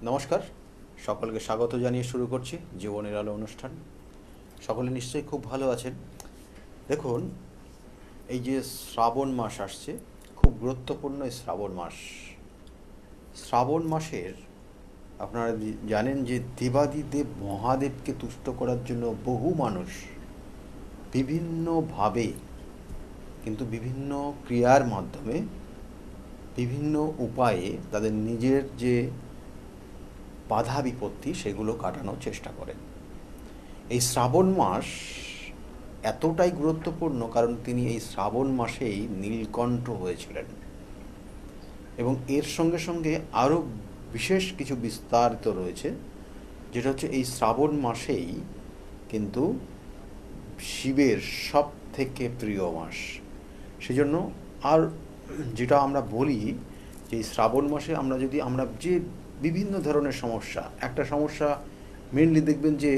নমস্কার, সকলকে স্বাগত জানিয়ে শুরু করছি জীবনের আলো অনুষ্ঠান। সকলে নিশ্চয়ই খুব ভালো আছেন। দেখুন, এই যে শ্রাবণ মাস আসছে, খুব গুরুত্বপূর্ণ এই শ্রাবণ মাস। শ্রাবণ মাসের আপনারা জানেন যে দেবাদিদেব মহাদেবকে তুষ্ট করার জন্য বহু মানুষ বিভিন্নভাবে, কিন্তু বিভিন্ন ক্রিয়ার মাধ্যমে, বিভিন্ন উপায়ে তাদের নিজের যে বাধা বিপত্তি সেগুলো কাটানোর চেষ্টা করেন। এই শ্রাবণ মাস এতটাই গুরুত্বপূর্ণ কারণ তিনি এই শ্রাবণ মাসেই নীলকণ্ঠ হয়েছিলেন, এবং এর সঙ্গে সঙ্গে আরও বিশেষ কিছু বিস্তারিত রয়েছে, যেটা হচ্ছে এই শ্রাবণ মাসেই কিন্তু শিবের সব থেকে প্রিয় মাস। সেজন্য আর যেটা আমরা বলি যে এই শ্রাবণ মাসে আমরা যে বিভিন্ন ধরনের সমস্যা, একটা সমস্যা মেনলি দেখবেন যে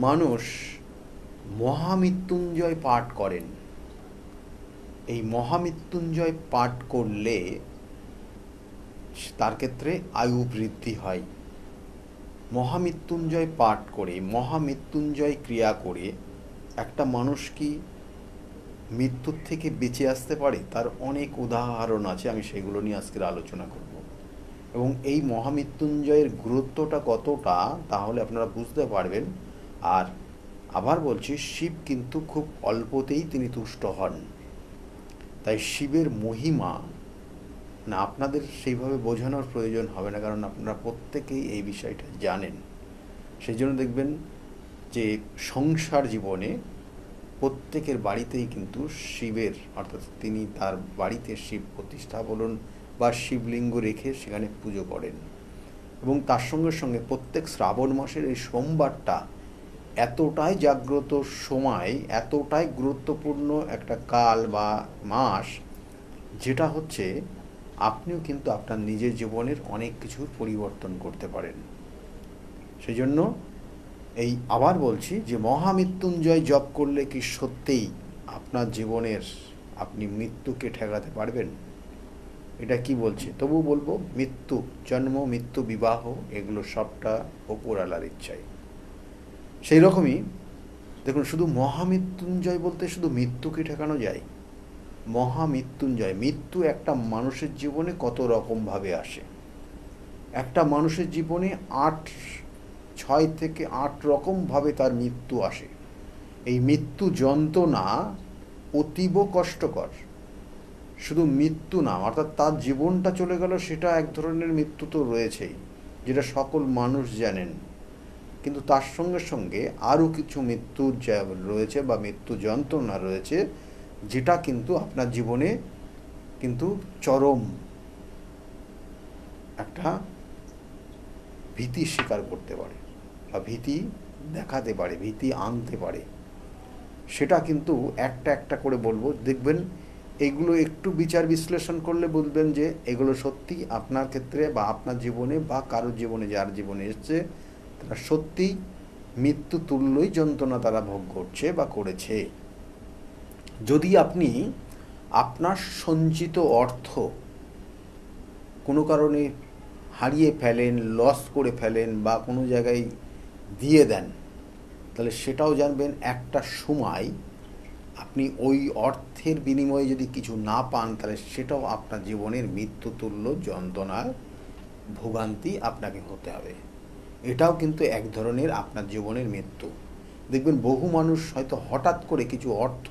মানুষ মহামৃত্যুঞ্জয় পাঠ করেন। এই মহামৃত্যুঞ্জয় পাঠ করলে তার ক্ষেত্রে আয়ু বৃদ্ধি হয়। মহামৃত্যুঞ্জয় পাঠ করে, মহামৃত্যুঞ্জয় ক্রিয়া করে একটা মানুষ কি মৃত্যুর থেকে বেঁচে আসতে পারে? তার অনেক উদাহরণ আছে, আমি সেগুলো নিয়ে আজকের আলোচনা করব। এবং এই মহামৃত্যুঞ্জয়ের গুরুত্বটা কতটা তাহলে আপনারা বুঝতে পারবেন। আর আবার বলছি, শিব কিন্তু খুব অল্পতেই তিনি তুষ্ট হন। তাই শিবের মহিমা না আপনাদের সেইভাবে বোঝানোর প্রয়োজন হবে না, কারণ আপনারা প্রত্যেকেই এই বিষয়টা জানেন। সেই জন্য দেখবেন যে সংসার জীবনে প্রত্যেকের বাড়িতেই কিন্তু শিবের, অর্থাৎ তিনি তার বাড়িতে শিব প্রতিষ্ঠা বলুন বা শিবলিঙ্গ রেখে সেখানে পুজো করেন। এবং তার সঙ্গে সঙ্গে প্রত্যেক শ্রাবণ মাসের এই সোমবারটা এতটাই জাগ্রত সময়, এতটাই গুরুত্বপূর্ণ একটা কাল বা মাস, যেটা হচ্ছে আপনিও কিন্তু আপনার নিজের জীবনের অনেক কিছুর পরিবর্তন করতে পারেন। সেই জন্য এই আবার বলছি যে মহামৃত্যুঞ্জয় জপ করলে কি সত্যিই আপনার জীবনের আপনি মৃত্যুকে ঠেকাতে পারবেন? এটা কি বলছে? তবু বলবো, মৃত্যু, জন্ম, মৃত্যু, বিবাহ, এগুলো সবটা ওপরওয়ালার ইচ্ছায়। সেই রকমই দেখুন, শুধু মহামৃত্যুঞ্জয় বলতে শুধু মৃত্যুকে ঠেকানো যায়? মহামৃত্যুঞ্জয়, মৃত্যু একটা মানুষের জীবনে কত রকমভাবে আসে। একটা মানুষের জীবনে 6 থেকে 8 রকমভাবে তার মৃত্যু আসে। এই মৃত্যু যন্ত্রণা অতীব কষ্টকর। শুধু মৃত্যু না, অর্থাৎ তার জীবনটা চলে গেল, সেটা এক ধরনের মৃত্যু তো রয়েছেই, যেটা সকল মানুষ জানেন। কিন্তু তার সঙ্গে সঙ্গে আরও কিছু মৃত্যু রয়েছে বা মৃত্যু যন্ত্রণা রয়েছে, যেটা কিন্তু আপনার জীবনে কিন্তু চরম একটা ভীতি স্বীকার করতে পারে বা ভীতি দেখাতে পারে, ভীতি আনতে পারে। সেটা কিন্তু একটা একটা করে বলবো, দেখবেন এগুলো একটু বিচার বিশ্লেষণ করলে বুঝবেন যে এগুলো সত্যি আপনার ক্ষেত্রে বা আপনার জীবনে বা কারোর জীবনে, যার জীবনে এসছে, তারা সত্যিই মৃত্যু তুল্যই যন্ত্রণা তারা ভোগ করছে বা করেছে। যদি আপনি আপনার সঞ্চিত অর্থ কোনো কারণে হারিয়ে ফেলেন, লস করে ফেলেন বা কোনো জায়গায় দিয়ে দেন, তাহলে সেটাও জানবেন একটা সময় আপনি ওই অর্থের বিনিময়ে যদি কিছু না পান, তাহলে সেটাও আপনার জীবনের মৃত্যুতুল্য যন্ত্রণার ভোগান্তি আপনাকে হতে হবে। এটাও কিন্তু এক ধরনের আপনার জীবনের মৃত্যু। দেখবেন বহু মানুষ হয়তো হঠাৎ করে কিছু অর্থ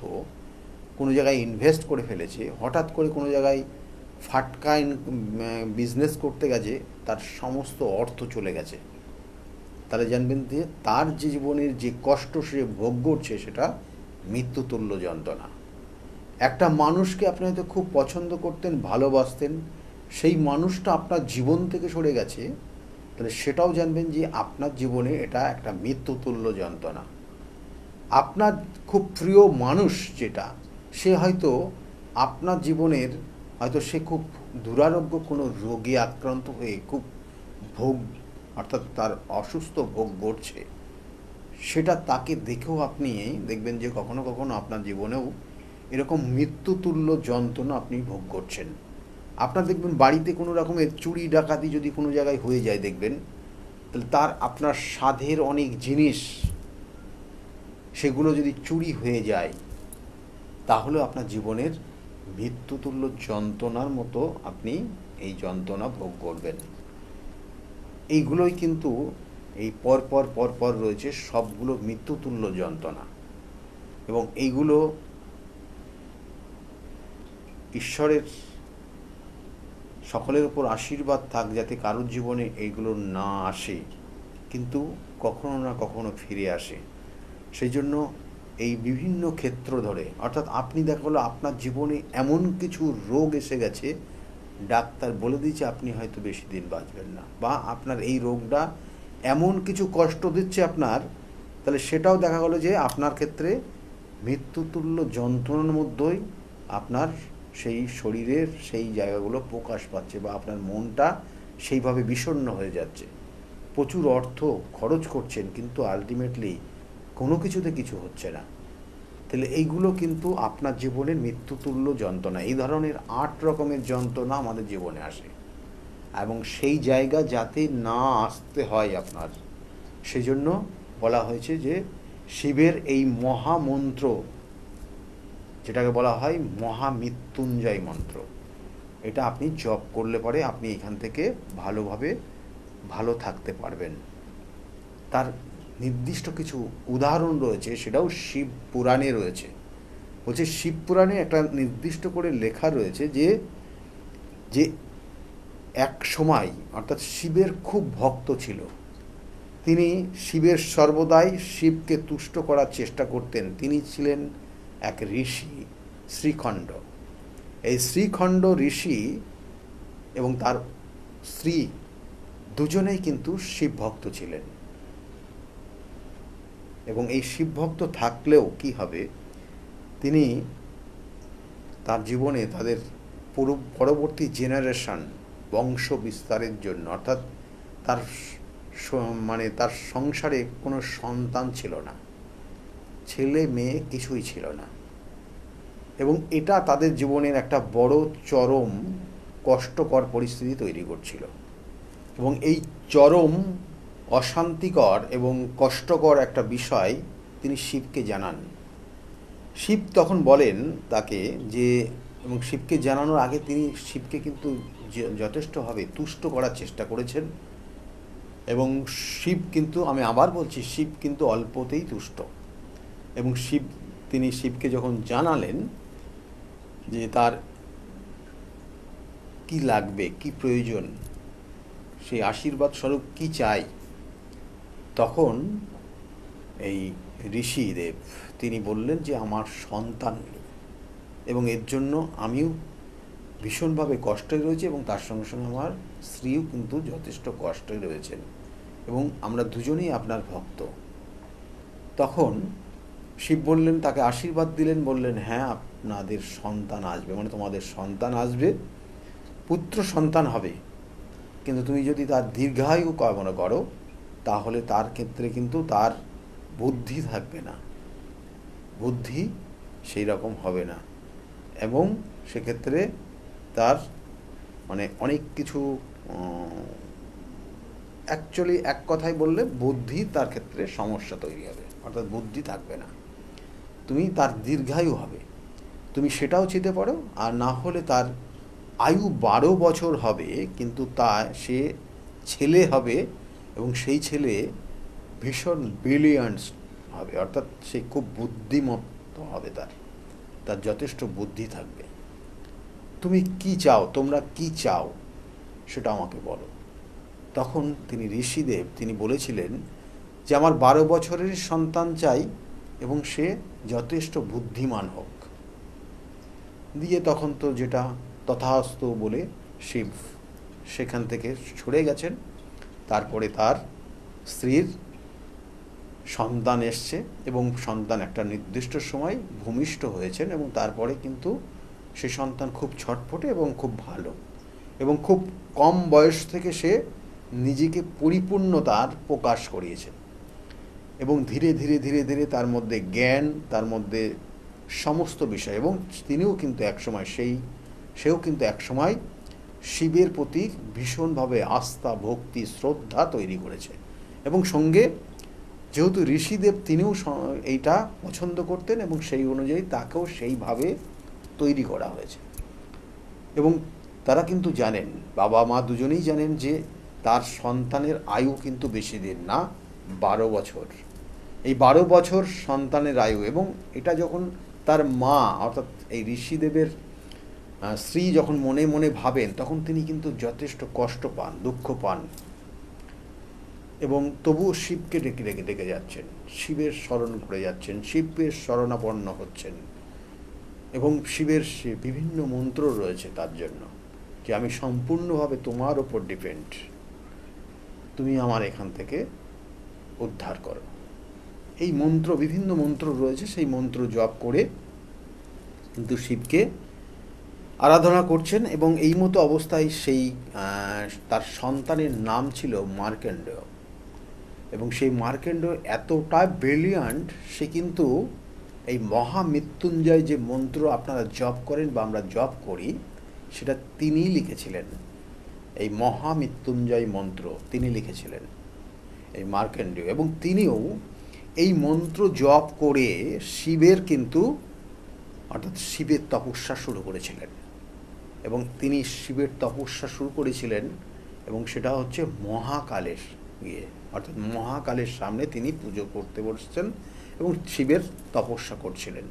কোনো জায়গায় ইনভেস্ট করে ফেলেছে, হঠাৎ করে কোনো জায়গায় ফাটকা বিজনেস করতে গেছে, তার সমস্ত অর্থ চলে গেছে। তাহলে জানবেন যে তার যে জীবনের যে কষ্ট সে ভোগ করছে, সেটা মৃত্যুতুল্য যন্ত্রণা। একটা মানুষকে আপনি হয়তো খুব পছন্দ করতেন, ভালোবাসতেন, সেই মানুষটা আপনার জীবন থেকে সরে গেছে, তাহলে সেটাও জানবেন যে আপনার জীবনে এটা একটা মৃত্যুতুল্য যন্ত্রণা। আপনার খুব প্রিয় মানুষ যেটা, সে হয়তো আপনার জীবনের, হয়তো সে খুব দুরারোগ্য কোনো রোগে আক্রান্ত হয়ে খুব ভোগ, অর্থাৎ তার অসুস্থ ভোগ করছে, সেটা তাকে দেখেও আপনি দেখবেন যে কখনো কখনো আপনার জীবনেও এরকম মৃত্যুতুল্য যন্ত্রণা আপনি ভোগ করছেন। আপনার দেখবেন বাড়িতে কোনো রকমের চুরি ডাকাতি যদি কোনো জায়গায় হয়ে যায়, দেখবেন তাহলে তার আপনার সাধের অনেক জিনিস সেগুলো যদি চুরি হয়ে যায়, তাহলে আপনার জীবনের মৃত্যুতুল্য যন্ত্রণার মতো আপনি এই যন্ত্রণা ভোগ করবেন। এইগুলোই কিন্তু এই পরপর রয়েছে, সবগুলো মৃত্যুতুল্য যন্ত্রণা। এবং এইগুলো ঈশ্বরের সকলের উপর আশীর্বাদ থাক যাতে কারোর জীবনে এইগুলো না আসে, কিন্তু কখনো না কখনো ফিরে আসে। সেই জন্য এই বিভিন্ন ক্ষেত্র ধরে, অর্থাৎ আপনি দেখা হলো আপনার জীবনে এমন কিছু রোগ এসে গেছে, ডাক্তার বলে দিয়েছে আপনি হয়তো বেশি দিন বাঁচবেন না, বা আপনার এই রোগটা এমন কিছু কষ্ট দিচ্ছে আপনার, তাহলে সেটাও দেখা গেলো যে আপনার ক্ষেত্রে মৃত্যুতুল্য যন্ত্রণার মধ্যেই আপনার সেই শরীরের সেই জায়গাগুলো প্রকাশ পাচ্ছে, বা আপনার মনটা সেইভাবে বিষণ্ণ হয়ে যাচ্ছে। প্রচুর অর্থ খরচ করছেন, কিন্তু আলটিমেটলি কোনো কিছুতে কিছু হচ্ছে না। তাহলে এইগুলো কিন্তু আপনার জীবনের মৃত্যুতুল্য যন্ত্রণা। এই ধরনের 8 রকমের যন্ত্রণা আমাদের জীবনে আসে, এবং সেই জায়গা যাতে না আসতে হয় আপনার, সেজন্য বলা হয়েছে যে শিবের এই মহামন্ত্র, যেটাকে বলা হয় মহামৃত্যুঞ্জয় মন্ত্র, এটা আপনি জপ করলে পরে আপনি এখান থেকে ভালোভাবে ভালো থাকতে পারবেন। তার নির্দিষ্ট কিছু উদাহরণ রয়েছে, সেটাও শিব পুরাণে রয়েছে। বলছে শিব পুরাণে একটা নির্দিষ্ট করে লেখা রয়েছে যে যে এক সময়, অর্থাৎ শিবের খুব ভক্ত ছিল, তিনি শিবের সর্বদাই শিবকে তুষ্ট করার চেষ্টা করতেন। তিনি ছিলেন এক ঋষি, শ্রীখণ্ড। এই শ্রীখণ্ড ঋষি এবং তার স্ত্রী দুজনেই কিন্তু শিব ভক্ত ছিলেন। এবং এই শিব ভক্ত থাকলেও কি হবে, তিনি তার জীবনে তাদের পরবর্তী জেনারেশন বংশ বিস্তারের জন্য, অর্থাৎ তার তার সংসারে কোনো সন্তান ছিল না, ছেলে মেয়ে কিছুই ছিল না। এবং এটা তাদের জীবনের একটা বড় চরম কষ্টকর পরিস্থিতি তৈরি করছিল। এবং এই চরম অশান্তিকর এবং কষ্টকর একটা বিষয় তিনি শিবকে জানান। শিব তখন বলেন তাকে যে, এবং শিবকে জানানোর আগে তিনি শিবকে কিন্তু যথেষ্টভাবে তুষ্ট করার চেষ্টা করেছেন। এবং শিব কিন্তু, আমি আবার বলছি, শিব কিন্তু অল্পতেই তুষ্ট। এবং তিনি শিবকে যখন জানালেন যে তার কি লাগবে, কি প্রয়োজন, সেই আশীর্বাদ স্বরূপ কি চাই, তখন এই ঋষিদেব তিনি বললেন যে আমার সন্তান নেই, এবং এর জন্য আমিও ভীষণভাবে কষ্টে রয়েছি, এবং তার সঙ্গে সঙ্গে আমার স্ত্রীও কিন্তু যথেষ্ট কষ্টে রয়েছেন, এবং আমরা দুজনেই আপনার ভক্ত। তখন শিব বললেন, তাকে আশীর্বাদ দিলেন, বললেন হ্যাঁ আপনাদের সন্তান আসবে, মানে তোমাদের সন্তান আসবে, পুত্র সন্তান হবে, কিন্তু তুমি যদি তার দীর্ঘায়ু কামনা করো, তাহলে তার ক্ষেত্রে কিন্তু তার বুদ্ধি থাকবে না, বুদ্ধি সেই রকম হবে না, এবং সেক্ষেত্রে তার মানে অনেক কিছু, অ্যাকচুয়ালি এক কথায় বললে বুদ্ধি তার ক্ষেত্রে সমস্যা তৈরি হবে, অর্থাৎ বুদ্ধি থাকবে না। তুমি তার দীর্ঘায়ু হবে, তুমি সেটাও চেতে পারো, আর না হলে তার আয়ু 12 বছর হবে, কিন্তু সে ছেলে হবে, এবং সেই ছেলে ভীষণ ব্রিলিয়ান্ট হবে, অর্থাৎ সে খুব বুদ্ধিমত্ত হবে, তার যথেষ্ট বুদ্ধি থাকবে। তুমি কি চাও, তোমরা কি চাও সেটা আমাকে বলো। তখন তিনি ঋষিদেব তিনি বলেছিলেন যে আমার 12 বছরের সন্তান চাই, এবং সে যথেষ্ট বুদ্ধিমান হোক। দিয়ে তখন তো যেটা তথাস্তু বলে শিব সেখান থেকে সরে গেছেন। তারপরে তার স্ত্রীর সন্তান এসছে, এবং সন্তান একটা নির্দিষ্ট সময় ভূমিষ্ঠ হয়েছেন, এবং তারপরে কিন্তু সে সন্তান খুব ছটফটে এবং খুব ভালো, এবং খুব কম বয়স থেকে সে নিজেকে পরিপূর্ণতার প্রকাশ করিয়েছেন, এবং ধীরে ধীরে ধীরে ধীরে তার মধ্যে জ্ঞান, তার মধ্যে সমস্ত বিষয়, এবং তিনিও কিন্তু একসময় সেও কিন্তু একসময় শিবের প্রতি ভীষণভাবে আস্থা, ভক্তি, শ্রদ্ধা তৈরি করেছে। এবং সঙ্গে যেহেতু ঋষিদেব তিনিও এইটা পছন্দ করতেন এবং সেই অনুযায়ী তাকেও সেইভাবে তৈরি করা হয়েছে। এবং তারা কিন্তু জানেন, বাবা মা দুজনেই জানেন যে তার সন্তানের আয়ু কিন্তু বেশি দিন না, 12 বছর। এই 12 বছর সন্তানের আয়ু। এবং এটা যখন তার মা অর্থাৎ এই ঋষিদেবের স্ত্রী যখন মনে মনে ভাবেন, তখন তিনি কিন্তু যথেষ্ট কষ্ট পান, দুঃখ পান, এবং তবুও শিবকে ডেকে যাচ্ছেন, শিবের স্মরণ করে যাচ্ছেন, শিবের শরণাপন্ন হচ্ছেন। এবং শিবের বিভিন্ন মন্ত্র রয়েছে তার জন্য, যে আমি সম্পূর্ণভাবে তোমার ওপর ডিপেন্ড, তুমি আমার এখান থেকে উদ্ধার করো। এই মন্ত্র, বিভিন্ন মন্ত্র রয়েছে, সেই মন্ত্র জপ করে কিন্তু শিবকে আরাধনা করছেন। এবং এই মতো অবস্থায় সেই তার সন্তানের নাম ছিল মার্কেন্ডেয়। এবং সেই মার্কেন্ডেয় এতটা ব্রিলিয়ান্ট, সে কিন্তু এই মহামৃত্যুঞ্জয় যে মন্ত্র আপনারা জপ করেন বা আমরা জপ করি, সেটা তিনিই লিখেছিলেন। এই মহামৃত্যুঞ্জয় মন্ত্র তিনি লিখেছিলেন, এই মার্কেন্ডেয়। এবং তিনিও এই মন্ত্র জপ করে শিবের কিন্তু অর্থাৎ শিবের তপস্যা শুরু করেছিলেন। এবং তিনি শিবের তপস্যা শুরু করেছিলেন, এবং সেটা হচ্ছে মহাকালের গিয়ে, অর্থাৎ মহাকালের সামনে তিনি পুজো করতে বসছেন এবং শিবের তপস্যা করছিলেন।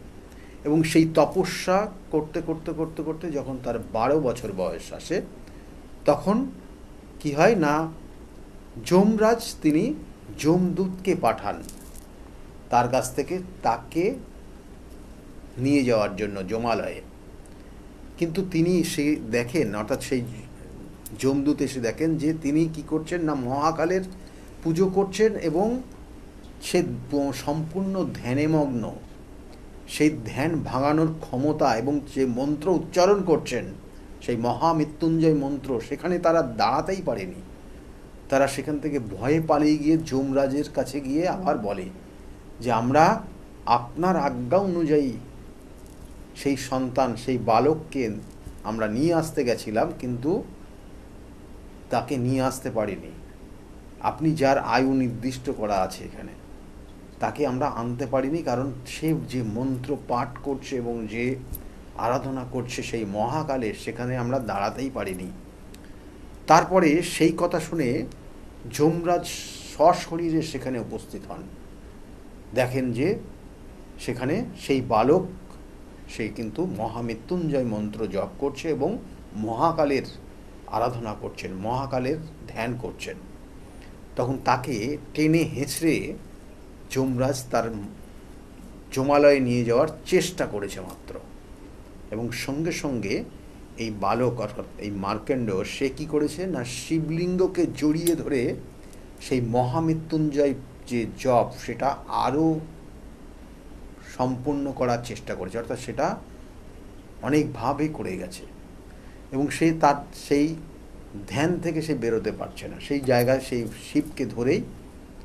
এবং সেই তপস্যা করতে করতে করতে করতে যখন তার 12 বছর বয়স আসে, তখন কি হয় না, যমরাজ তিনি যমদূতকে পাঠান তার কাছ থেকে তাকে নিয়ে যাওয়ার জন্য যমালয়ে। কিন্তু তিনি সে দেখেন, অর্থাৎ সেই যমদূত এসে দেখেন যে তিনি কি করছেন না, মহাকালের পুজো করছেন এবং সে সম্পূর্ণ ধ্যানে মগ্ন। সেই ধ্যান ভাঙানোর ক্ষমতা এবং যে মন্ত্র উচ্চারণ করছেন, সেই মহামৃত্যুঞ্জয় মন্ত্র, সেখানে তারা দাঁড়াতেই পারেনি। তারা সেখান থেকে ভয়ে পালিয়ে গিয়ে যমরাজের কাছে গিয়ে আবার বলে যে আমরা আপনার আজ্ঞা অনুযায়ী সেই সন্তান, সেই বালককে আমরা নিয়ে আসতে গেছিলাম, কিন্তু তাকে নিয়ে আসতে পারিনি। আপনি যার আয়ু নির্দিষ্ট করা আছে এখানে, তাকে আমরা আনতে পারিনি, কারণ সে যে মন্ত্র পাঠ করছে এবং যে আরাধনা করছে সেই মহাকালের, সেখানে আমরা দাঁড়াতেই পারিনি। তারপরে সেই কথা শুনে যমরাজ সশরীরে সেখানে উপস্থিত হন। দেখেন যে সেখানে সেই বালক, সেই কিন্তু মহামৃত্যুঞ্জয় মন্ত্র জপ করছে এবং মহাকালের আরাধনা করছেন, মহাকালের ধ্যান করছেন। তখন তাকে টেনে হেঁচড়ে যমরাজ তার যমালয়ে নিয়ে যাওয়ার চেষ্টা করেছে মাত্র। এবং সঙ্গে সঙ্গে এই বালক অর্থাৎ এই মার্কেন্ডেয় সে কী করেছে না, শিবলিঙ্গকে জড়িয়ে ধরে সেই মহামৃত্যুঞ্জয় যে জপ, সেটা আরও সম্পূর্ণ করার চেষ্টা করেছে, অর্থাৎ সেটা অনেকভাবে করে গেছে। এবং সে তার সেই ধ্যান থেকে সে বেরোতে পারছে না, সেই জায়গায় সেই শিবকে ধরেই,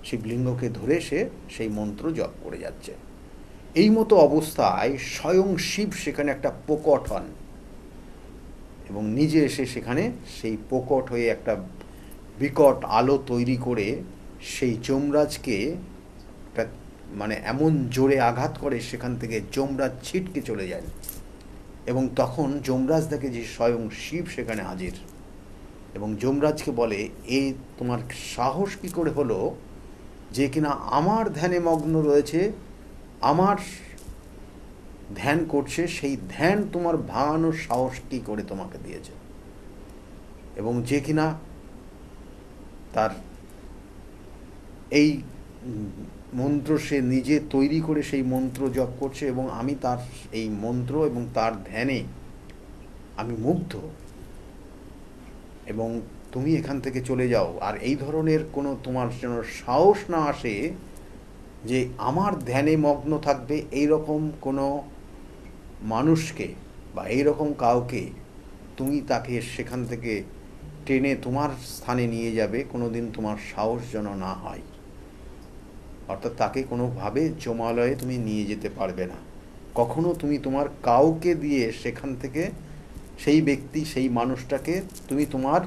শিবলিঙ্গকে ধরে সে সেই মন্ত্র জপ করে যাচ্ছে। এই মতো অবস্থায় স্বয়ং শিব সেখানে একটা প্রকট হন এবং নিজে এসে সেখানে সেই প্রকট হয়ে একটা বিকট আলো তৈরি করে সেই যমরাজকে মানে এমন জোরে আঘাত করে, সেখান থেকে যমরাজ ছিটকে চলে যায়। এবং তখন যমরাজ দেখে যে স্বয়ং শিব সেখানে হাজির, এবং যমরাজকে বলে, এই তোমার সাহস কী করে হলো যে কিনা আমার ধ্যানে মগ্ন রয়েছে, আমার ধ্যান করছে, সেই ধ্যান তোমার ভাঙানোর সাহস কী করে তোমাকে দিয়েছে? এবং যে কিনা তার এই মন্ত্র সে নিজে তৈরি করে সেই মন্ত্র জপ করছে, এবং আমি তার এই মন্ত্র এবং তার ধ্যানে আমি মুগ্ধ, এবং তুমি এখান থেকে চলে যাও। আর এই ধরনের কোনো তোমার যেন সাহস না আসে যে আমার ধ্যানে মগ্ন থাকবে এই রকম কোনো মানুষকে বা এই রকম কাউকে তুমি তাকে সেখান থেকে টেনে তোমার স্থানে নিয়ে যাবে, কোনো দিন তোমার সাহস যেন না হয়। অর্থাৎ তাকে কোনোভাবে যমালয়ে তুমি নিয়ে যেতে পারবে না, কখনো তুমি তোমার কাউকে দিয়ে সেখান থেকে সেই ব্যক্তি, সেই মানুষটাকে তুমি তোমার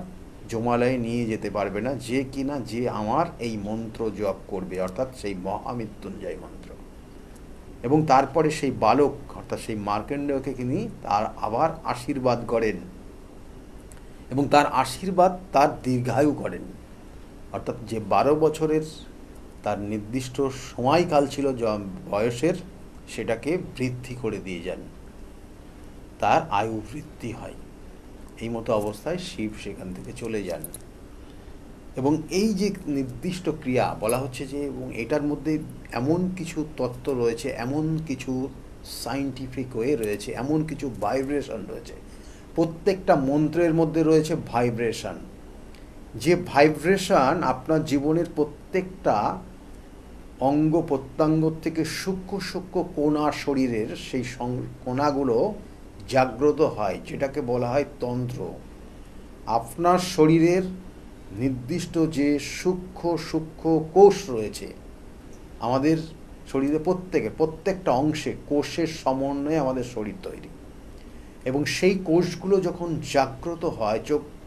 জমালয়ে নিয়ে যেতে পারবে না, যে কিনা যে আমার এই মন্ত্র জপ করবে, অর্থাৎ সেই মহামৃত্যুঞ্জয় মন্ত্র। এবং তারপরে সেই বালক অর্থাৎ সেই মার্কেন্ডেয়কে তিনি তার আবার আশীর্বাদ করেন, এবং তার আশীর্বাদ তার দীর্ঘায়ু করেন। অর্থাৎ যে 12 বছরের তার নির্দিষ্ট সময়কাল ছিল বয়সের, সেটাকে বৃদ্ধি করে দিয়ে যান, তার আয়ু বৃদ্ধি হয়। এই মতো অবস্থায় শিব সেখান থেকে চলে যান। এবং এই যে নির্দিষ্ট ক্রিয়া বলা হচ্ছে যে, এবং এটার মধ্যে এমন কিছু তত্ত্ব রয়েছে, এমন কিছু সায়েন্টিফিক ওয়ে রয়েছে, এমন কিছু ভাইব্রেশন রয়েছে, প্রত্যেকটা মন্ত্রের মধ্যে রয়েছে ভাইব্রেশন। যে ভাইব্রেশন আপনার জীবনের প্রত্যেকটা অঙ্গ প্রত্যঙ্গ থেকে সূক্ষ্ম সূক্ষ্ম কোণা শরীরের সেই কোণাগুলো জাগ্রত হয়, যেটাকে বলা হয় তন্ত্র। আপনার শরীরের নির্দিষ্ট যে সূক্ষ্ম সূক্ষ্ম কোষ রয়েছে, আমাদের শরীরে প্রত্যেকটা অংশে কোষের সমন্বয়ে আমাদের শরীর তৈরি, এবং সেই কোষগুলো যখন জাগ্রত হয়,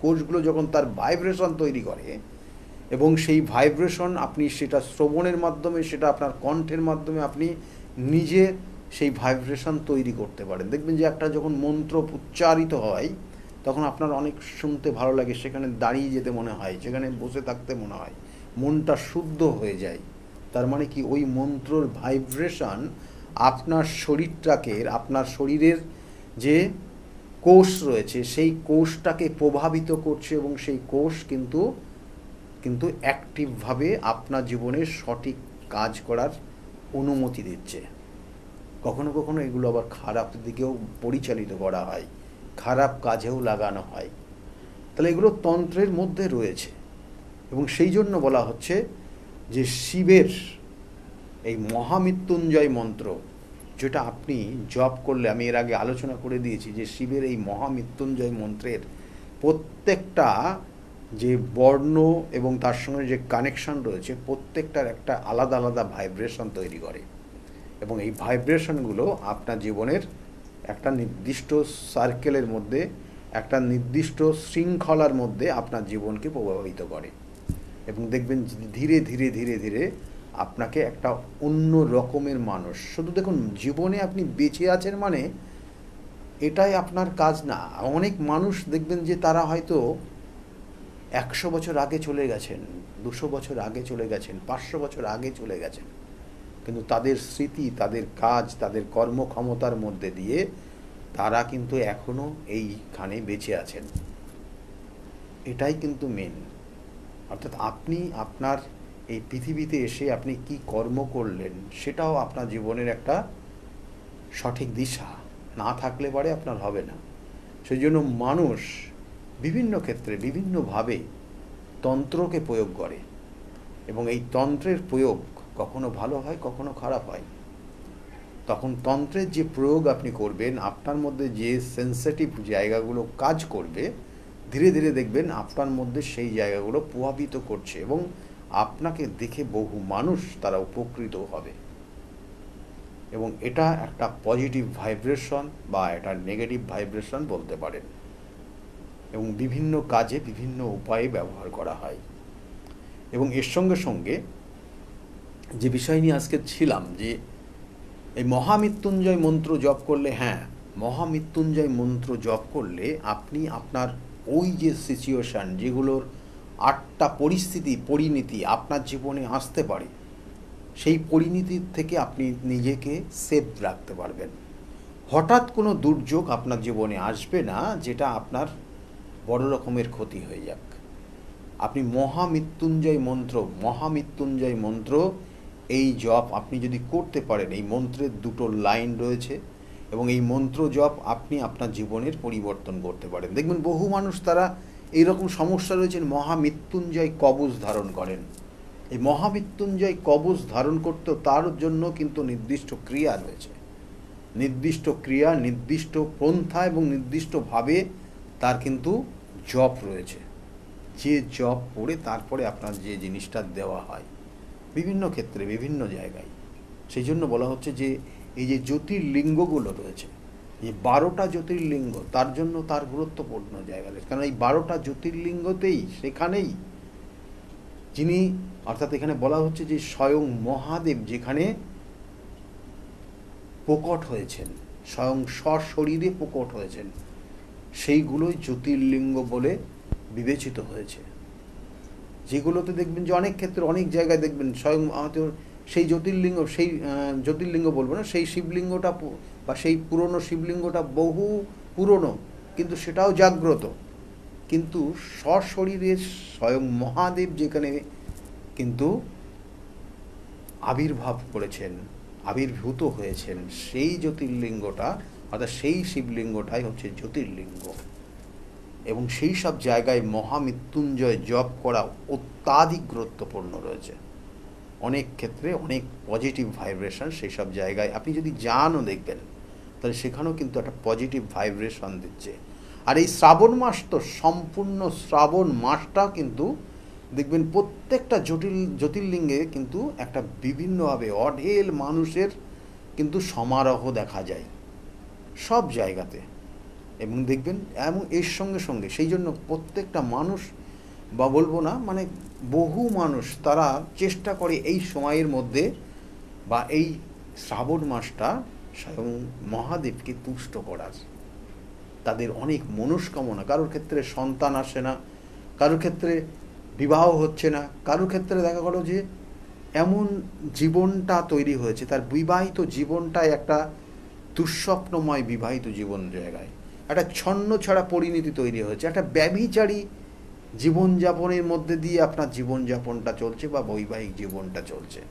কোষগুলো যখন তার ভাইব্রেশন তৈরি করে, এবং সেই ভাইব্রেশন আপনি সেটা শ্রবণের মাধ্যমে, সেটা আপনার কণ্ঠের মাধ্যমে আপনি নিজে সেই ভাইব্রেশন তৈরি করতে পারেন। দেখবেন যে একটা যখন মন্ত্র উচ্চারিত হয়, তখন আপনার অনেক শুনতে ভালো লাগে, সেখানে দাঁড়িয়ে যেতে মনে হয়, সেখানে বসে থাকতে মনে হয়, মনটা শুদ্ধ হয়ে যায়। তার মানে কি, ওই মন্ত্রর ভাইব্রেশন আপনার শরীরটাকে, আপনার শরীরের যে কোষ রয়েছে সেই কোষটাকে প্রভাবিত করছে, এবং সেই কোষ কিন্তু অ্যাক্টিভভাবে আপনার জীবনে সঠিক কাজ করার অনুমতি দিচ্ছে। কখনো কখনো এগুলো আবার খারাপ দিকেও পরিচালিত করা হয়, খারাপ কাজেও লাগানো হয়। তাহলে এগুলো তন্ত্রের মধ্যে রয়েছে, এবং সেই জন্য বলা হচ্ছে যে শিবের এই মহামৃত্যুঞ্জয় মন্ত্র, যেটা আপনি জপ করলে, আমি এর আগে আলোচনা করে দিয়েছি যে শিবের এই মহামৃত্যুঞ্জয় মন্ত্রের প্রত্যেকটা যে বর্ণ এবং তার সঙ্গে যে কানেকশন রয়েছে, প্রত্যেকটার একটা আলাদা আলাদা ভাইব্রেশন তৈরি করে, এবং এই ভাইব্রেশনগুলো আপনার জীবনের একটা নির্দিষ্ট সার্কেলের মধ্যে, একটা নির্দিষ্ট শৃঙ্খলার মধ্যে আপনার জীবনকে প্রভাবিত করে, এবং দেখবেন ধীরে ধীরে ধীরে ধীরে আপনাকে একটা অন্য রকমের মানুষ। শুধু দেখুন, জীবনে আপনি বেঁচে আছেন মানে এটাই আপনার কাজ না। অনেক মানুষ দেখবেন যে তারা হয়তো 100 বছর আগে চলে গেছেন, 200 বছর আগে চলে গেছেন, 500 বছর আগে চলে গেছেন, কিন্তু তাদের স্মৃতি, তাদের কাজ, তাদের কর্মক্ষমতার মধ্যে দিয়ে তারা কিন্তু এখনও এইখানে বেঁচে আছেন। এটাই কিন্তু মেন। অর্থাৎ আপনি আপনার এই পৃথিবীতে এসে আপনি কি কর্ম করলেন, সেটাও আপনার জীবনের একটা সঠিক দিশা না থাকলে পরে আপনার হবে না। সেই জন্য মানুষ বিভিন্ন ক্ষেত্রে বিভিন্নভাবে তন্ত্রকে প্রয়োগ করে, এবং এই তন্ত্রের প্রয়োগ কখনো ভালো হয়, কখনো খারাপ হয়। তখন তন্ত্রের যে প্রয়োগ আপনি করবেন, আপনার মধ্যে যে সেন্সিটিভ জায়গাগুলো কাজ করবে, ধীরে ধীরে দেখবেন আপনার মধ্যে সেই জায়গাগুলো প্রভাবিত করছে, এবং আপনাকে দেখে বহু মানুষ তারা উপকৃত হবে। এবং এটা একটা পজিটিভ ভাইব্রেশন বা একটা নেগেটিভ ভাইব্রেশন বলতে পারেন, এবং বিভিন্ন কাজে বিভিন্ন উপায়ে ব্যবহার করা হয়। এবং এর সঙ্গে সঙ্গে যে বিষয় নিয়ে আজকে ছিলাম, যে এই মহামৃত্যুঞ্জয় মন্ত্র জপ করলে, হ্যাঁ, মহামৃত্যুঞ্জয় মন্ত্র জপ করলে আপনি আপনার ওই যে সিচুয়েশান, যেগুলোর 8টা পরিণতি আপনার জীবনে আসতে পারে, সেই পরিণতির থেকে আপনি নিজেকে সেফ রাখতে পারবেন। হঠাৎ কোনো দুর্যোগ আপনার জীবনে আসবে না যেটা আপনার বড় রকমের ক্ষতি হয়ে যাক। আপনি মহামৃত্যুঞ্জয় মন্ত্র এই জপ আপনি যদি করতে পারেন, এই মন্ত্রের 2টো লাইন রয়েছে, এবং এই মন্ত্র জপ আপনি আপনার জীবনের পরিবর্তন করতে পারেন। দেখবেন বহু মানুষ তারা এইরকম সমস্যা রয়েছেন, মহামৃত্যুঞ্জয় কবচ ধারণ করেন। এই মহামৃত্যুঞ্জয় কবচ ধারণ করতেও তার জন্য কিন্তু নির্দিষ্ট ক্রিয়া রয়েছে, নির্দিষ্ট ক্রিয়া, নির্দিষ্ট পন্থা এবং নির্দিষ্টভাবে তার কিন্তু জপ রয়েছে, যে জপ করে তারপরে আপনার যে জিনিসটা দেওয়া হয় বিভিন্ন ক্ষেত্রে বিভিন্ন জায়গায়। সেই জন্য বলা হচ্ছে যে এই যে জ্যোতির্লিঙ্গগুলো রয়েছে, যে 12টা জ্যোতির্লিঙ্গ তার জন্য তার গুরুত্বপূর্ণ জায়গা রয়েছে, কারণ এই 12টা জ্যোতির্লিঙ্গতেই সেখানেই যিনি, অর্থাৎ এখানে বলা হচ্ছে যে স্বয়ং মহাদেব যেখানে প্রকট হয়েছেন, স্বয়ং সশরীরে প্রকট হয়েছেন, সেইগুলোই জ্যোতির্লিঙ্গ বলে বিবেচিত হয়েছে। যেগুলোতে দেখবেন যে অনেক ক্ষেত্রে অনেক জায়গায় দেখবেন স্বয়ং সেই জ্যোতির্লিঙ্গ বলবো না, সেই শিবলিঙ্গটা বা সেই পুরনো শিবলিঙ্গটা বহু পুরনো, কিন্তু সেটাও জাগ্রত, কিন্তু সশরীরে স্বয়ং মহাদেব যেখানে কিন্তু আবির্ভাব করেছেন, আবির্ভূত হয়েছেন, সেই জ্যোতির্লিঙ্গটা অর্থাৎ সেই শিবলিঙ্গটাই হচ্ছে জ্যোতির্লিঙ্গ। এবং সেই সব জায়গায় মহামৃত্যুঞ্জয় জপ করা অত্যাধিক গুরুত্বপূর্ণ রয়েছে। অনেক ক্ষেত্রে অনেক পজিটিভ ভাইব্রেশন সেই সব জায়গায় আপনি যদি যানও দেখবেন, তাহলে সেখানেও কিন্তু একটা পজিটিভ ভাইব্রেশন দিচ্ছে। আর এই শ্রাবণ মাস তো সম্পূর্ণ শ্রাবণ মাসটা কিন্তু দেখবেন প্রত্যেকটা জ্যোতির্লিঙ্গে কিন্তু একটা বিভিন্নভাবে অঢেল মানুষের কিন্তু সমারোহ দেখা যায় সব জায়গাতে। এবং দেখবেন এবং এর সঙ্গে সঙ্গে সেই জন্য প্রত্যেকটা মানুষ বা বলবো না মানে বহু মানুষ তারা চেষ্টা করে এই সময়ের মধ্যে বা এই শ্রাবণ মাসটা স্বয়ং মহাদেবকে তুষ্ট করার। তাদের অনেক মনস্কামনা, কারোর ক্ষেত্রে সন্তান আসে না, কারোর ক্ষেত্রে বিবাহ হচ্ছে না, কারোর ক্ষেত্রে দেখা গেল যে এমন জীবনটা তৈরি হয়েছে, তার বিবাহিত জীবনটাই একটা দুঃস্বপ্নময় বিবাহিত জীবন জায়গায় একটা ছন্ন ছাড়া পরিণতি তৈরি হয়েছে, একটা ব্যভিচারী জীবনযাপনের মধ্যে দিয়ে আপনার জীবনযাপনটা চলছে বা বৈবাহিক জীবনটা চলছে,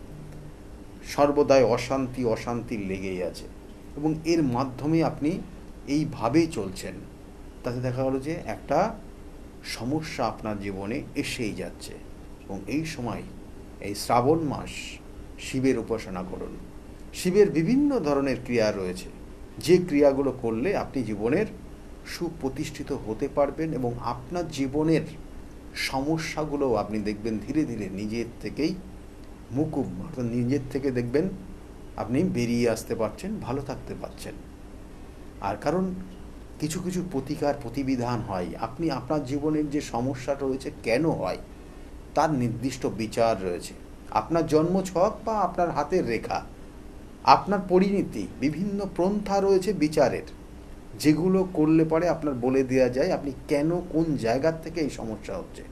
সর্বদাই অশান্তি লেগেই আছে। এবং এর মাধ্যমে আপনি এইভাবেই চলছেন, তাতে দেখা গেলো যে একটা সমস্যা আপনার জীবনে এসেই যাচ্ছে। এবং এই সময় এই শ্রাবণ মাস শিবের উপাসনা করুন। শিবের বিভিন্ন ধরনের ক্রিয়া রয়েছে, যে ক্রিয়াগুলো করলে আপনি জীবনের সুপ্রতিষ্ঠিত হতে পারবেন এবং আপনার জীবনের সমস্যাগুলো আপনি দেখবেন ধীরে ধীরে নিজের থেকেই মুকুব, অর্থাৎ নিজের থেকে দেখবেন আপনি বেরিয়ে আসতে পারছেন, ভালো থাকতে পারছেন। আর কারণ কিছু কিছু প্রতিবিধান হয়, আপনি আপনার জীবনের যে সমস্যা রয়েছে কেন হয় তার নির্দিষ্ট বিচার রয়েছে। আপনার জন্মছক বা আপনার হাতের রেখা, আপনার পরিণতি, বিভিন্ন পন্থা রয়েছে বিচারের, যেগুলো করলে পরে আপনার বলে দেওয়া যায় আপনি কেন কোন জায়গার থেকে এই সমস্যা হচ্ছে।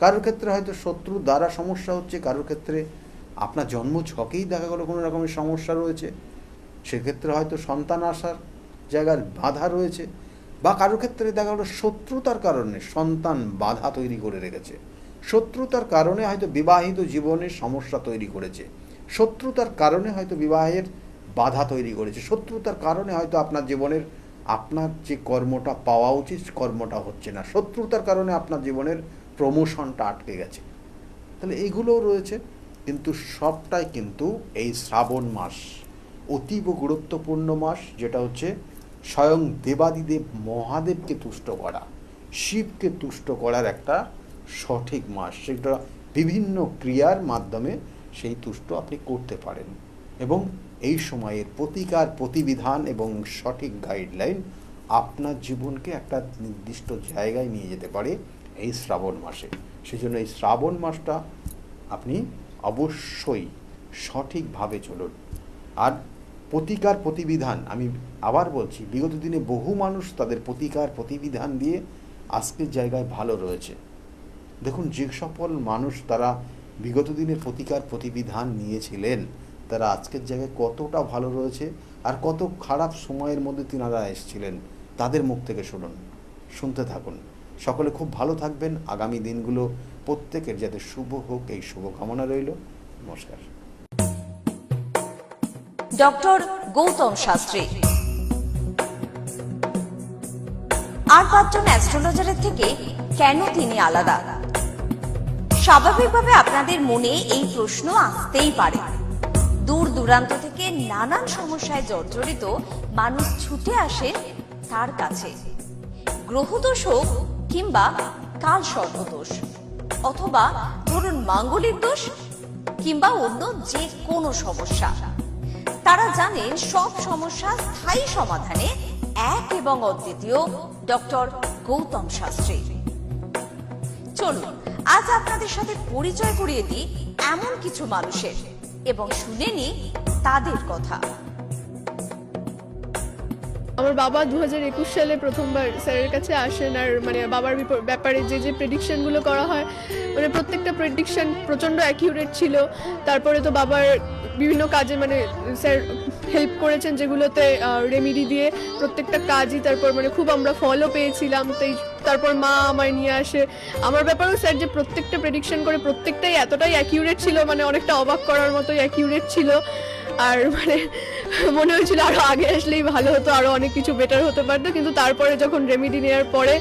কারোর ক্ষেত্রে হয়তো শত্রুর দ্বারা সমস্যা হচ্ছে, কারোর ক্ষেত্রে আপনার জন্মছকেই দেখা গেলো কোনো রকমের সমস্যা রয়েছে, সেক্ষেত্রে হয়তো সন্তান আসার জায়গার বাধা রয়েছে, বা কারোর ক্ষেত্রে দেখা গেলো শত্রুতার কারণে সন্তান বাধা তৈরি করে রেখেছে, শত্রুতার কারণে হয়তো বিবাহিত জীবনের সমস্যা তৈরি করেছে, শত্রুতার কারণে হয়তো বিবাহের বাধা তৈরি করেছে, শত্রুতার কারণে হয়তো আপনার জীবনের আপনার যে কর্মটা পাওয়া উচিত কর্মটা হচ্ছে না, শত্রুতার কারণে আপনার জীবনের প্রমোশনটা আটকে গেছে। তাহলে এইগুলোও রয়েছে, কিন্তু সবটাই কিন্তু এই শ্রাবণ মাস অতীব গুরুত্বপূর্ণ মাস, যেটা হচ্ছে স্বয়ং দেবাদিদেব মহাদেবকে তুষ্ট করা, শিবকে তুষ্ট করার একটা সঠিক মাস। সেটা বিভিন্ন ক্রিয়ার মাধ্যমে সেই তুষ্ট আপনি করতে পারেন এবং এই সময়ের প্রতিবিধান এবং সঠিক গাইডলাইন আপনার জীবনকে একটা নির্দিষ্ট জায়গায় নিয়ে যেতে পারে এই শ্রাবণ মাসে। সেজন্য এই শ্রাবণ মাসটা আপনি অবশ্যই সঠিকভাবে চলুন। আর প্রতিবিধান আমি আবার বলছি, বিগত দিনে বহু মানুষ তাদের প্রতিবিধান দিয়ে আজকের জায়গায় ভালো রয়েছে। দেখুন, যে সকল মানুষ তারা বিগত দিনের প্রতিবিধান নিয়েছিলেন তারা আজকের জায়গায় কতটা ভালো রয়েছে, আর কত খারাপ সময়ের মধ্যে তিনারা এসেছিলেন তাদের মুখ থেকে শুনতে থাকুন। সকলে খুব ভালো থাকবেন। আগামী দিনগুলো প্রত্যেকের যাতে শুভ হোক এই শুভকামনা রইল। নমস্কার। ডক্টর গৌতম শাস্ত্রী আর পাঁচজন অ্যাস্ট্রোলজারের থেকে কেন তিনি আলাদা? স্বাভাবিকভাবে আপনাদের মনে এই প্রশ্ন আসতেই পারে। দূর দূরান্ত থেকে নানান সমস্যায় জর্জরিত মানুষ ছুটে আসেন তার কাছে। গ্রহদোষ হোক কিংবা কাল সর্পদোষ, অথবা ধরুন মাঙ্গলিক দোষ কিংবা অন্য যে কোনো সমস্যা, তারা জানেন সব সমস্যা স্থায়ী সমাধানে এক এবং অদ্বিতীয় ডক্টর গৌতম শাস্ত্রী। চলুন আজ আপনাদের সাথে পরিচয় করিয়ে দিই এমন কিছু মানুষের এবং শুনে নিই তাদের কথা। আমার বাবা 2021 সালে প্রথমবার স্যারের কাছে আসেন, আর মানে বাবার ব্যাপারে যে প্রেডিকশনগুলো করা হয়, মানে প্রত্যেকটা প্রেডিকশন প্রচণ্ড অ্যাকিউরেট ছিল। তারপরে তো বাবার বিভিন্ন কাজে মানে স্যার হেল্প করেছেন, যেগুলোতে রেমিডি দিয়ে প্রত্যেকটা কাজই তারপর মানে খুব আমরা ফলও পেয়েছিলাম। তারপর মা আমায় নিয়ে আসে। আমার ব্যাপারেও স্যার যে প্রত্যেকটা প্রেডিকশন করে প্রত্যেকটাই এতটাই অ্যাকিউরেট ছিল, মানে অনেকটা অবাক করার মতোই অ্যাকিউরেট ছিল। আর মানে মনে হয়েছিল আরও আগে আসলেই ভালো হতো, আরও অনেক কিছু বেটার হতে পারতো। কিন্তু তারপরে যখন রেমিডি নেওয়ার পরে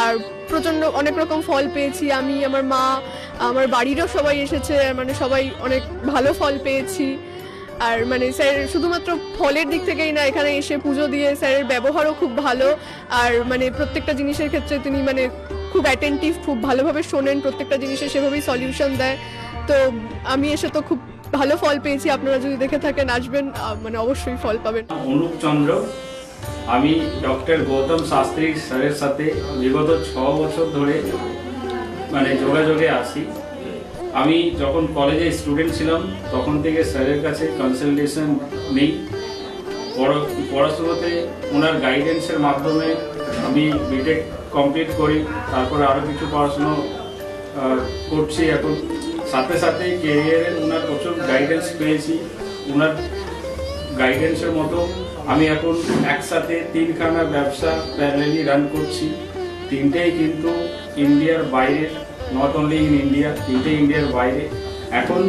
আর প্রচণ্ড অনেক রকম ফল পেয়েছি আমি, আমার মা, আমার বাড়িরও সবাই এসেছে, মানে সবাই অনেক ভালো ফল পেয়েছি। আর মানে স্যার শুধুমাত্র ফলের দিক থেকেই না, এখানে এসে পুজো দিয়ে স্যারের ব্যবহারও খুব ভালো। আর মানে প্রত্যেকটা জিনিসের ক্ষেত্রে তিনি মানে খুব অ্যাটেন্টিভ, খুব ভালোভাবে শোনেন, প্রত্যেকটা জিনিসের সেভাবেই সলিউশন দেয়। তো আমি এসে তো খুব ভালো ফল পেয়েছি। আপনারা যদি দেখে থাকেন, আসবেন, মানে অবশ্যই ফল পাবেন। অনুপ চন্দ্র, আমি ডক্টর গৌতম শাস্ত্রী স্যারের সাথে বিগত 6 বছর ধরে মানে যোগাযোগে আছি। আমি যখন কলেজে স্টুডেন্ট ছিলাম তখন থেকে স্যারের কাছে কনসালটেশন নিই। পড়াশোনাতে ওনার গাইডেন্সের মাধ্যমে আমি বিটেক কমপ্লিট করি, তারপরে আরও কিছু পড়াশুনো করছি এখন। সাথে সাথে কেরিয়ারে ওনার প্রচুর গাইডেন্স পেয়েছি। ওনার গাইডেন্সের মতো আমি এখন একসাথে 3খানা ব্যবসা প্যারালালি রান করছি। 3টেই কিন্তু ইন্ডিয়ার বাইরে, নট অনলি ইন ইন্ডিয়া, 3টে ইন্ডিয়ার বাইরে। এখন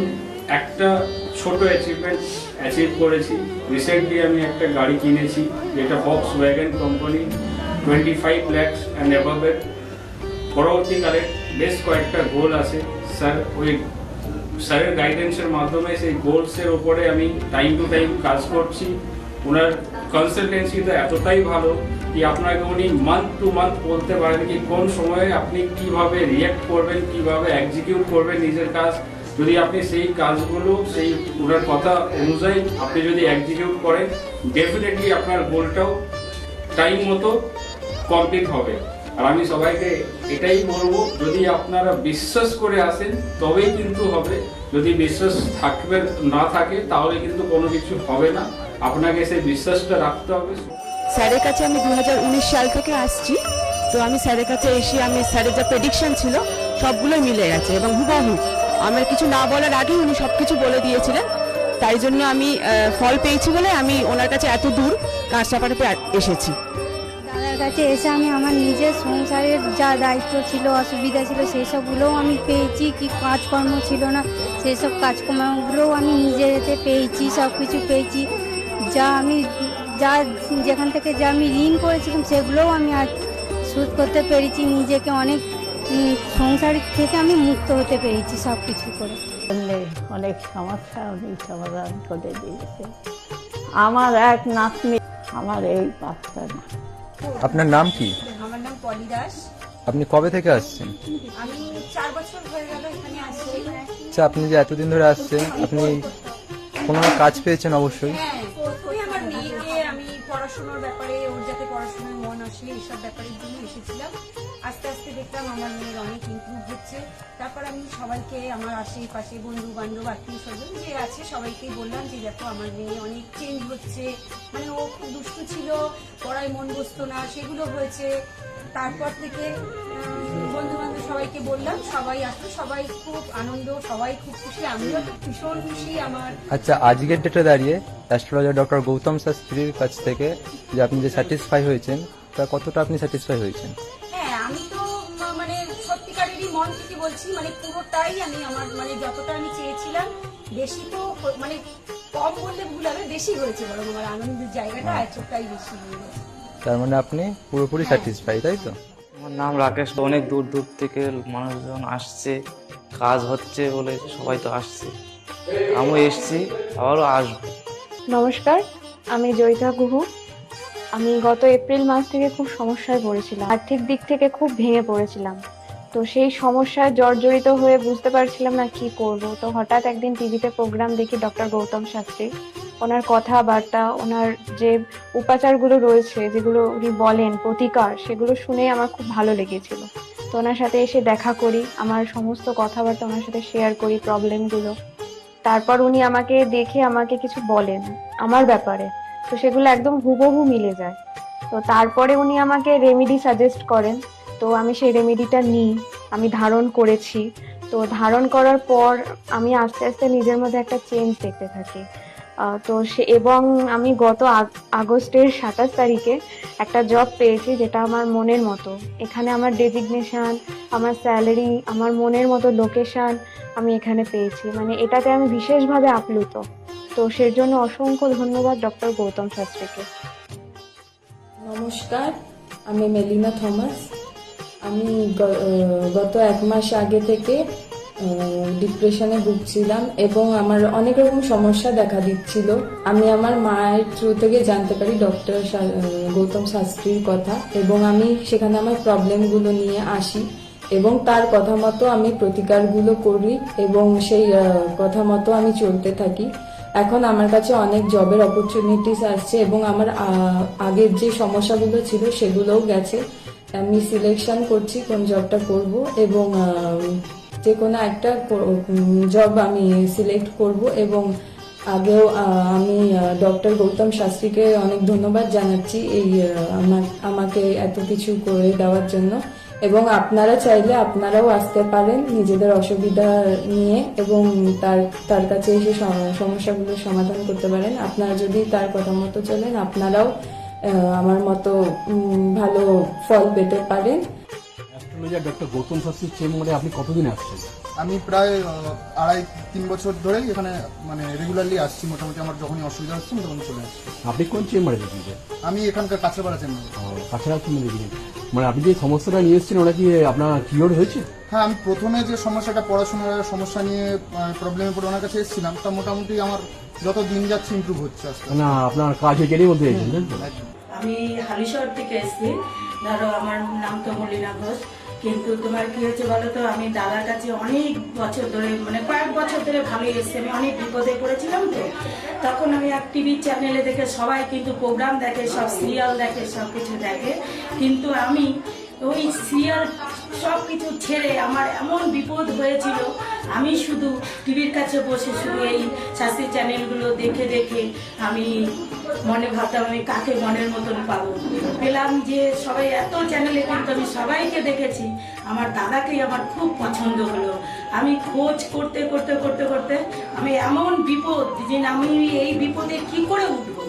একটা ছোট অ্যাচিভ করেছি। রিসেন্টলি আমি একটা গাড়ি কিনেছি, যেটা Volkswagen কোম্পানি, 25 lakhs অ্যান্ড অ্যাবভের। পরবর্তীকালে বেশ কয়েকটা গোল আছে। স্যারের গাইডেন্সের মাধ্যমে সেই গোলসের ওপরে আমি টাইম টু টাইম কাজ করছি। ওনার কনসালটেন্সিটা এতটাই ভালো কি আপনাকে উনি মান্থ টু মান্থ বলতে পারেন কি কোন সময়ে আপনি কিভাবে রিঅ্যাক্ট করবেন, কিভাবে এক্সিকিউট করবেন নিজের কাজ। যদি আপনি সেই কাজগুলো সেই ওনার কথা অনুযায়ী আপনি যদি এক্সিকিউট করেন, ডেফিনেটলি আপনার গোলটাও টাইম মতো কমপ্লিট হবে। আর আমি সবাইকে এটাই বলবো, যদি আপনারা বিশ্বাস করে আসেন তবেই কিন্তু হবে। যদি বিশ্বাস না থাকে তাহলে কিন্তু কোনো কিছু হবে না। আপনাকে সেই বিশ্বাসটা রাখতে হবে। স্যারের কাছে আমি 2019 সাল থেকে আসছি। তো আমি স্যারের কাছে এসে আমি স্যারের যা প্রেডিকশন ছিল সবগুলোই মিলে গেছে এবং হুবহু আমার কিছু না বলার আগে উনি সবকিছু বলে দিয়েছিলেন। তাই জন্য আমি ফল পেয়েছি বলে আমি ওনার কাছে এত দূর কাঁচরাপাড়াতে এসেছি। দাদার কাছে এসে আমি আমার নিজের সংসারের যা দায়িত্ব ছিল, অসুবিধা ছিল, সেই সবগুলোও আমি পেয়েছি। কি কাজকর্ম ছিল না, সেই সব কাজকর্মগুলোও আমি নিজেতে পেয়েছি, সব কিছু পেয়েছি। যেখান থেকে যা আমি ঋণ করেছিলাম সেগুলোও আমি আজ শোধ করতে পেরেছি। নিজেকে অনেক সংসার থেকে আমি মুক্ত হতে পেরেছি সব কিছু করে। অনেক সমস্যা উনি সমাধান করে দিয়েছে। আমার এক নাতনি, আমার এই 5টা না। আপনার নাম কি? আমার নাম পলি দাস। আপনি কবে থেকে আসছেন? আমি 4 বছর হয়ে গেল এখানে আসছি। আচ্ছা, আপনি যে এতদিন ধরে আসছেন, আপনি কোনো কাজ পেয়েছেন? অবশ্যই। হ্যাঁ, আমার মেয়েকে আমি পড়াশোনার ব্যাপারে, ওর যাতে পড়াশোনায় মন আসে এইসব ব্যাপারের জন্য এসেছিলাম। আস্তে আস্তে দেখলাম আমার মেয়ের অনেক ইমপ্রুভ হচ্ছে। তারপর আমি সবাইকে, আমার আশেপাশে বন্ধু বান্ধব, আত্মীয় স্বজন যে আছে সবাইকেই বললাম যে দেখো আমার মেয়ে অনেক চেঞ্জ হচ্ছে। মানে ও খুব দুষ্টু ছিল, পড়ায় মন বসতো না, সেগুলো হয়েছে। তারপর থেকে বন্ধু বান্ধব সবাইকে বললাম, সবাই আসলো, সবাই খুব আনন্দ, সবাই খুব খুশি, আমিও তো ভীষণ খুশি। আমার আচ্ছা, আজকের ডেটে দাঁড়িয়ে অ্যাস্ট্রোলজার ডক্টর গৌতম শাস্ত্রীর কাছ থেকে যে আপনি যে স্যাটিসফাই হয়েছেন, তা কতটা আপনি স্যাটিসফাই হয়েছেন? হ্যাঁ, আমি তো মানে সত্যিকারেরই মন থেকে বলছি, মানে পুরোটাই আমি আমার মানে যতটা আমি চেয়েছিলাম, বেশি তো মানে কম বললে ভুল হবে, বেশি হয়েছে। বরং আমার আনন্দের জায়গাটা এতটাই বেশি হয়েছে। তার মানে আপনি পুরোপুরি স্যাটিসফাই, তাই তো? আমার নাম রাকেশ। অনেক দূর দূর থেকে মানুষজন আসছে, কাজ হচ্ছে বলে সবাই তো আসছে, আমিও এসছি, আবারও আসবো। নমস্কার, আমি জয়িতা গুহু। আমি গত এপ্রিল মাস থেকে খুব সমস্যায় পড়েছিলাম, আর্থিক দিক থেকে খুব ভেঙে পড়েছিলাম। তো সেই সমস্যায় জর্জরিত হয়ে বুঝতে পারছিলাম না কি করব। তো হঠাৎ একদিন টিভিতে প্রোগ্রাম দেখি ডক্টর গৌতম শাস্ত্রী। ওনার কথাবার্তা, ওনার যে উপাচারগুলো রয়েছে, যেগুলো উনি বলেন, প্রতিকার, সেগুলো শুনে আমার খুব ভালো লেগেছিল। তো ওনার সাথে এসে দেখা করি, আমার সমস্ত কথাবার্তা ওনার সাথে শেয়ার করি, প্রবলেমগুলো। তারপর উনি আমাকে দেখে আমাকে কিছু বলেন আমার ব্যাপারে, তো সেগুলো একদম হুবহু মিলে যায়। তো তারপরে উনি আমাকে রেমেডি সাজেস্ট করেন, তো আমি সেই রেমেডিটা নিই, আমি ধারণ করেছি। তো ধারণ করার পর আমি আস্তে আস্তে নিজের মধ্যে একটা চেঞ্জ দেখতে থাকি। তো এবং আমি গত আগস্টের 27 তারিখে একটা জব পেয়েছি, যেটা আমার মনের মতো। এখানে আমার ডেজিগনেশন, আমার স্যালারি, আমার মনের মতো লোকেশন আমি এখানে পেয়েছি, মানে এটাতে আমি বিশেষভাবে আপ্লুত। তো সের জন্য অসংখ্য ধন্যবাদ ডক্টর গৌতম শাস্ত্রীকে। নমস্কার, আমি মেলিনা থমাস। আমি গত 1 মাস আগে থেকে ডিপ্রেশনে ভুগছিলাম এবং আমার অনেক রকম সমস্যা দেখা দিচ্ছিল। আমি আমার মায়ের থ্রু থেকে জানতে পারি ডক্টর গৌতম শাস্ত্রীর কথা, এবং আমি সেখানে আমার প্রবলেমগুলো নিয়ে আসি এবং তার কথা মতো আমি প্রতিকারগুলো করি এবং সেই কথা মতো আমি চলতে থাকি। এখন আমার কাছে অনেক জবের অপরচুনিটিস আসছে এবং আমার আগের যে সমস্যাগুলো ছিল সেগুলোও গেছে। আমি সিলেকশন করছি কোন জবটা করব এবং যে কোনো একটা জব আমি সিলেক্ট করব। এবং আগেও আমি ডক্টর গৌতম শাস্ত্রীকে অনেক ধন্যবাদ জানাচ্ছি এই আমাকে এত কিছু করে দেওয়ার জন্য। এবং আপনারা চাইলে আপনারাও আসতে পারেন নিজেদের অসুবিধা নিয়ে এবং তার কাছে এসে সমস্যাগুলো সমাধান করতে পারেন। আপনারা যদি তার কথা মতো চলেন, আপনারাও আমার মতো ভালো ফল পেতে পারেন। অ্যাস্ট্রোলজার ডক্টর গৌতম শাস্ত্রীর চেম্বারে আপনি কতদিন আসছেন? আমি প্রায় 2.5-3 বছর ধরেই এখানে মানে রেগুলারলি আসছি। মোটামুটি আমার যখনই অসুবিধা হচ্ছে আমি তখন চলে আসছি। আপনি কোন চেম্বারে দেখিয়েছেন? আমি এখানকার কাছাপাড়া চেম্বারে। কাছাড়া চেম্বারে দেখিয়েছেন, মানে আপনি যে সমস্যাটা নিয়ে এসেছেন ওটা কি আপনার কিওর হয়েছে? হ্যাঁ, আমি প্রথমে যে সমস্যাটা, পড়াশোনার সমস্যা নিয়ে প্রবলেমে পড়ে ওনার কাছে এসেছিলাম, তা মোটামুটি আমার যত দিন যাচ্ছে ইমপ্রুভ হচ্ছে আস্তে আস্তে। না, আপনার কাজ হয়ে মধ্যে এসেছেন? আমি হালিশহর থেকে এসেছি। ধরো আমার নাম তো মলিনা ঘোষ, কিন্তু তোমার কি হচ্ছে বলো তো, আমি দাদার কাছে অনেক বছর ধরে, মানে কয়েক বছর ধরে ভালোই এসেছি। আমি অনেক বিপদে পড়েছিলাম, তো তখন আমি এক টিভি চ্যানেলে দেখে, সবাই কিন্তু প্রোগ্রাম দেখে, সব সিরিয়াল দেখে, সব কিছু দেখে, কিন্তু আমি ওই সিরিয়াল সব কিছু ছেড়ে আমার এমন বিপদ হয়েছিল, আমি শুধু টিভির কাছে বসে শুধু এই শাস্ত্রী চ্যানেলগুলো দেখে দেখে আমি মনে ভাবতাম আমি কাকে মনের মতন পাবো। পেলাম যে সবাই এত চ্যানেলে, কিন্তু আমি সবাইকে দেখেছি, আমার দাদাকেই আমার খুব পছন্দ হলো। আমি খোঁজ করতে করতে করতে করতে আমি এমন বিপদ যে আমি এই বিপদে কি করে উঠবো,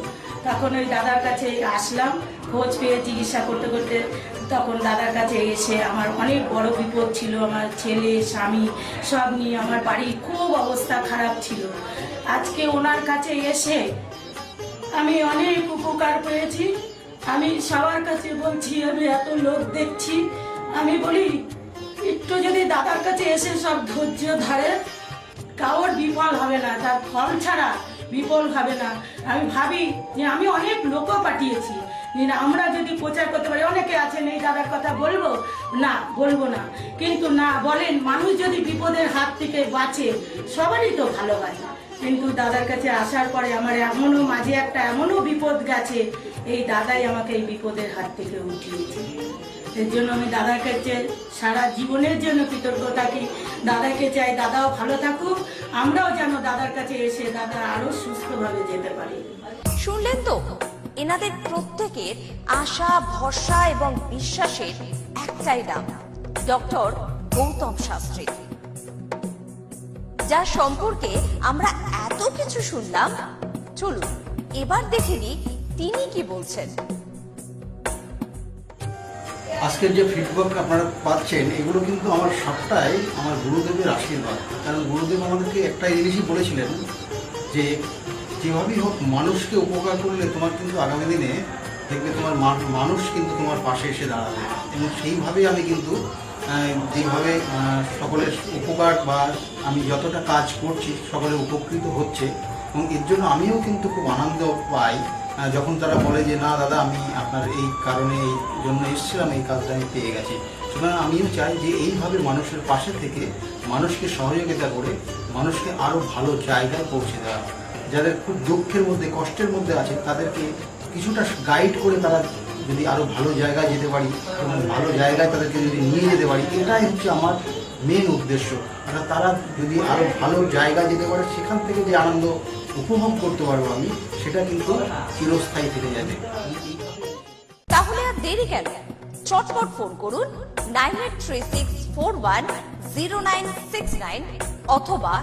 তখন ওই দাদার কাছে আসলাম। খোঁজ পেয়ে চিকিৎসা করতে করতে তখন দাদার কাছে এসে আমার অনেক বড় বিপদ ছিল, আমার ছেলে স্বামী সব নিয়ে আমার বাড়ির খুব অবস্থা খারাপ ছিল। আজকে ওনার কাছে এসে আমি অনেক উপকার পেয়েছি। আমি সবার কাছে বলছি, আমি এত লোক দেখছি, আমি বলি একটু যদি দাদার কাছে এসে সব ধৈর্য ধরে, কারোর বিফল হবে না, তার ফল ছাড়া বিফল হবে না। আমি ভাবি যে আমি অনেক লোকও পাঠিয়েছি, আমরা যদি প্রচার করতে পারি, অনেকে আছেন এই দাদার কথা বলবো না, বলবো না, কিন্তু না বলেন, মানুষ যদি বিপদের হাত থেকে বাঁচে সবারই তো ভালো হয়। কিন্তু দাদার কাছে আসার পরে আমার এমনও মাঝে একটা এমনও বিপদ গেছে, এই দাদাই আমাকে এই বিপদের হাত থেকে উঠিয়েছে। এর জন্য আমি দাদার কাছে সারা জীবনের জন্য কৃতজ্ঞ থাকি। দাদাকে চাই দাদাও ভালো থাকুক, আমরাও যেন দাদার কাছে এসে দাদা আরো সুস্থভাবে যেতে পারি। শুনলেন তো, এনাদের প্রত্যেকের আশা, ভরসা এবং বিশ্বাসের একটাই নাম, ডক্টর গৌতম শাস্ত্রী, যার সম্পর্কে আমরা এত কিছু শুনলাম। চলুন এবার দেখে নিই তিনি কি বলছেন। আজকের যে ফিডব্যাক আপনারা পাচ্ছেন, এগুলো কিন্তু আমার সবটাই আমার গুরুদেবের আশীর্বাদ। কারণ গুরুদেব আমাদেরকে একটাই জিনিসই বলেছিলেন যে যেভাবেই হোক মানুষকে উপকার করলে তোমার কিন্তু আগামী দিনে দেখবে তোমার মানুষ কিন্তু তোমার পাশে এসে দাঁড়াবে। এবং সেইভাবেই আমি কিন্তু যেভাবে সকলের উপকার বা আমি যতটা কাজ করছি সকলে উপকৃত হচ্ছে, এবং এর জন্য আমিও কিন্তু খুব আনন্দ পাই যখন তারা বলে যে না দাদা, আমি আপনার এই কারণে এই জন্য এসেছিলাম, এই কাজটা আমি পেয়ে গেছি। সুতরাং আমিও চাই যে এইভাবে মানুষের পাশে থেকে মানুষকে সহযোগিতা করে মানুষকে আরও ভালো জায়গায় পৌঁছে দেওয়া। যাদের খুব দুঃখের মধ্যে কষ্টের মধ্যে আছে তাদেরকে কিছুটা গাইড করে তারা যদি আরও ভালো জায়গায় যেতে পারি এবং ভালো জায়গায় তাদেরকে যদি নিয়ে যেতে পারি, এটাই হচ্ছে আমার মেন উদ্দেশ্য। অর্থাৎ তারা যদি আরও ভালো জায়গায় যেতে পারে, সেখান থেকে যে আনন্দ উপভোগ করতে পারবো আমি, সেটা কিন্তু চিরস্থায়ী থেকে যাবে। তাহলে আর দেরি কেন, চটপট ফোন করুন 9836410969 অথবা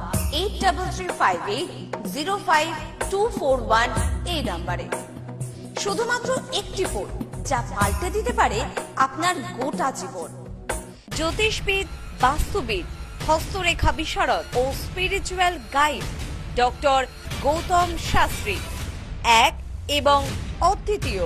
8335805241 এই নাম্বারে। শুধুমাত্র একটি ফোন, যা পাল্টে দিতে পারে আপনার গোটা জীবন। জ্যোতিষবিদ, বাস্তুবিদ, হস্তরেখা বিশারদ ও spiritual guide doctor Gautam Shastri, এক এবং অদ্বিতীয়।